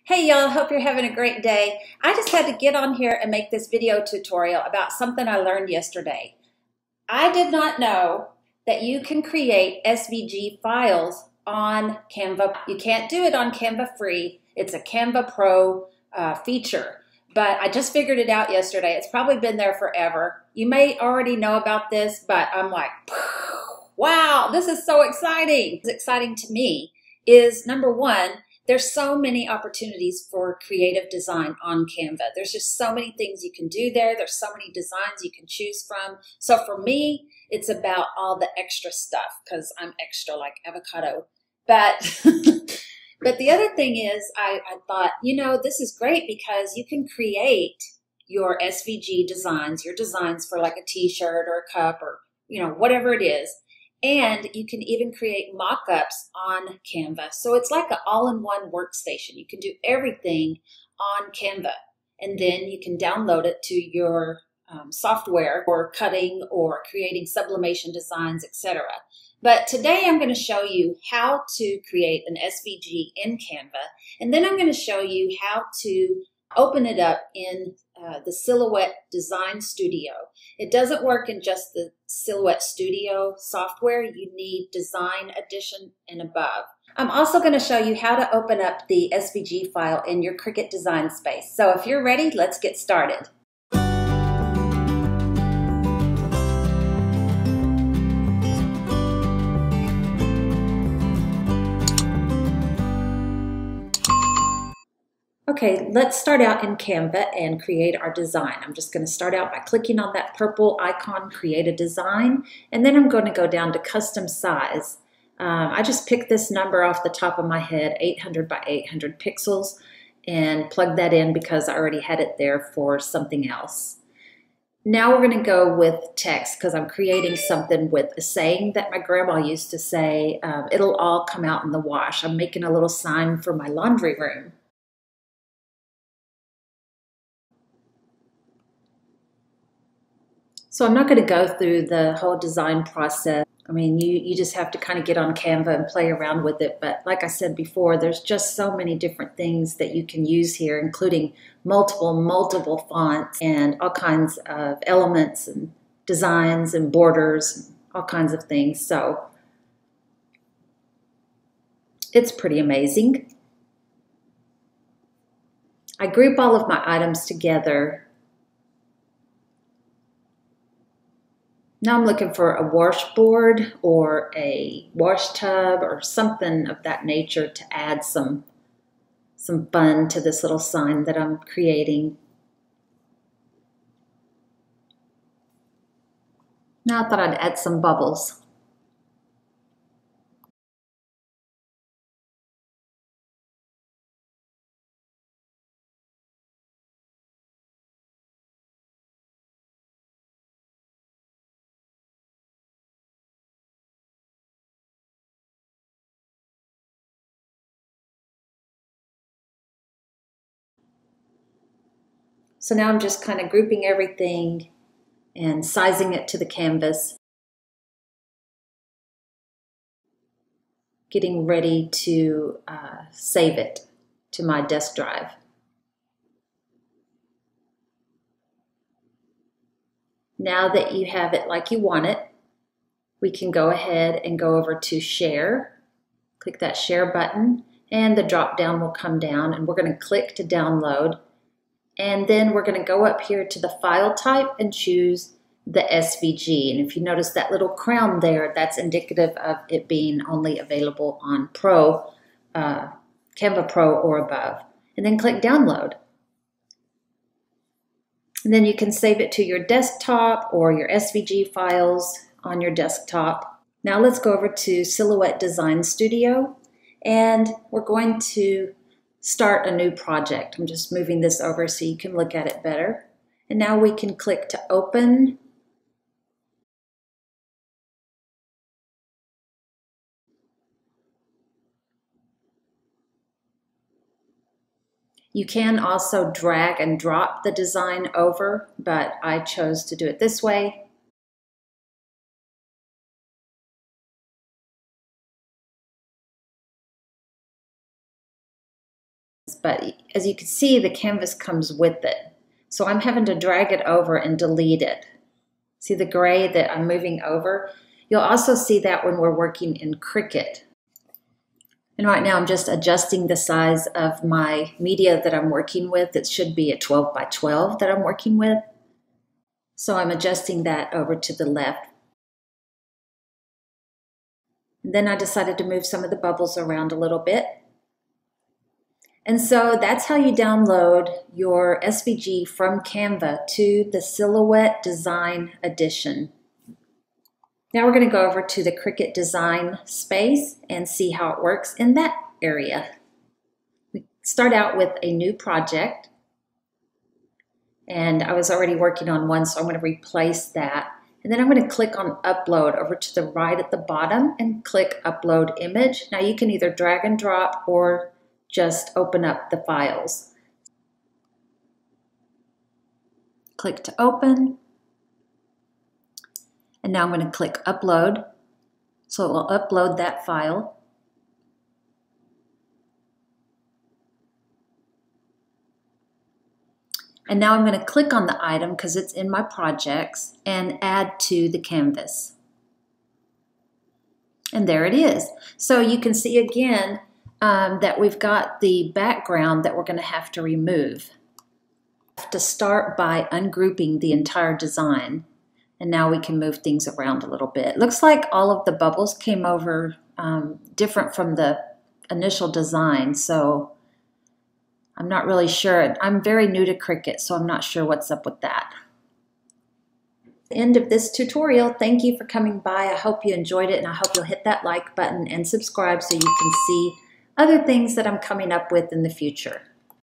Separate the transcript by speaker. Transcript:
Speaker 1: Hey y'all, hope you're having a great day. I just had to get on here and make this video tutorial about something I learned yesterday. I did not know that you can create SVG files on Canva. You can't do it on Canva Free. It's a Canva Pro feature, but I just figured it out yesterday. It's probably been there forever. You may already know about this, but I'm like, wow, this is so exciting. What's exciting to me is, number one, there's so many opportunities for creative design on Canva. There's just so many things you can do there. There's so many designs you can choose from. So for me, it's about all the extra stuff because I'm extra like avocado. But but the other thing is I thought, this is great because you can create your SVG designs, your designs for like a t-shirt or a cup or, whatever it is. And you can even create mock-ups on Canva. So it's like an all-in-one workstation. You can do everything on Canva. And then you can download it to your software for cutting or creating sublimation designs, etc. But today I'm going to show you how to create an SVG in Canva. And then I'm going to show you how to open it up in the Silhouette Design Studio. It doesn't work in just the Silhouette Studio software. You need Design Edition and above. I'm also going to show you how to open up the SVG file in your Cricut design space. So if you're ready, let's get started. Okay, let's start out in Canva and create our design. I'm just going to start out by clicking on that purple icon, create a design, and then I'm going to go down to custom size. I just picked this number off the top of my head, 800 by 800 pixels, and plugged that in because I already had it there for something else. Now we're going to go with text because I'm creating something with a saying that my grandma used to say, it'll all come out in the wash. I'm making a little sign for my laundry room. So I'm not going to go through the whole design process. I mean, you just have to kind of get on Canva and play around with it. But like I said before, there's just so many different things that you can use here, including multiple fonts and all kinds of elements and designs and borders, and all kinds of things. So it's pretty amazing. I group all of my items together. Now I'm looking for a washboard or a wash tub or something of that nature to add some fun to this little sign that I'm creating. Now I thought I'd add some bubbles. So now I'm just kind of grouping everything and sizing it to the canvas, getting ready to save it to my desk drive. Now that you have it like you want it, we can go ahead and go over to Share, click that Share button, and the drop down will come down, and we're going to click to download. And then we're going to go up here to the file type and choose the SVG. And if you notice that little crown there, that's indicative of it being only available on Pro, Canva Pro or above. And then click download. And then you can save it to your desktop or your SVG files on your desktop. Now let's go over to Silhouette Design Studio, and we're going to start a new project. I'm just moving this over so you can look at it better. And now we can click to open. You can also drag and drop the design over, but I chose to do it this way. but as you can see, the canvas comes with it. So I'm having to drag it over and delete it. See the gray that I'm moving over? You'll also see that when we're working in Cricut. And right now I'm just adjusting the size of my media that I'm working with. It should be a 12 by 12 that I'm working with. So I'm adjusting that over to the left. And then I decided to move some of the bubbles around a little bit. And so that's how you download your SVG from Canva to the Silhouette Design Edition. Now we're going to go over to the Cricut design space and see how it works in that area. We start out with a new project. And I was already working on one, so I'm going to replace that. And then I'm going to click on Upload over to the right at the bottom and click Upload Image. Now you can either drag and drop or just open up the files. Click to open. And now I'm going to click Upload. So it will upload that file. And now I'm going to click on the item because it's in my projects and add to the canvas. And there it is. So you can see again that we've got the background that we're going to have to remove. I have to start by ungrouping the entire design. And now we can move things around a little bit. Looks like all of the bubbles came over different from the initial design. So I'm not really sure. I'm very new to Cricut, so I'm not sure what's up with that. End of this tutorial. Thank you for coming by. I hope you enjoyed it, and I hope you'll hit that like button and subscribe so you can see other things that I'm coming up with in the future.